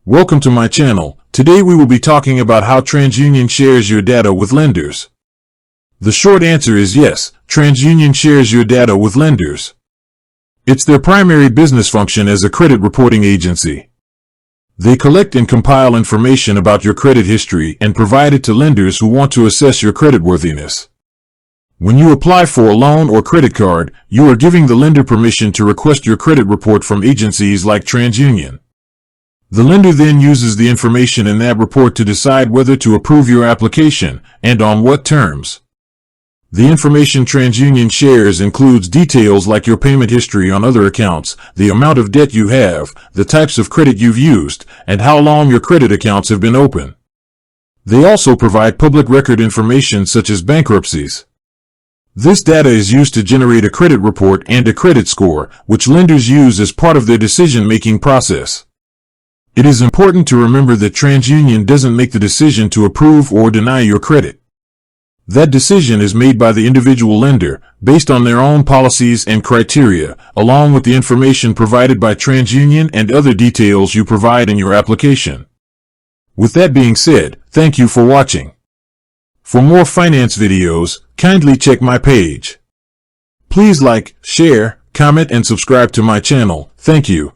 Welcome to my channel. Today we will be talking about how TransUnion shares your data with lenders. The short answer is yes, TransUnion shares your data with lenders. It's their primary business function as a credit reporting agency. They collect and compile information about your credit history and provide it to lenders who want to assess your creditworthiness. When you apply for a loan or credit card, you are giving the lender permission to request your credit report from agencies like TransUnion. The lender then uses the information in that report to decide whether to approve your application, and on what terms. The information TransUnion shares includes details like your payment history on other accounts, the amount of debt you have, the types of credit you've used, and how long your credit accounts have been open. They also provide public record information such as bankruptcies. This data is used to generate a credit report and a credit score, which lenders use as part of their decision-making process. It is important to remember that TransUnion doesn't make the decision to approve or deny your credit. That decision is made by the individual lender, based on their own policies and criteria, along with the information provided by TransUnion and other details you provide in your application. With that being said, thank you for watching. For more finance videos, kindly check my page. Please like, share, comment, and subscribe to my channel. Thank you.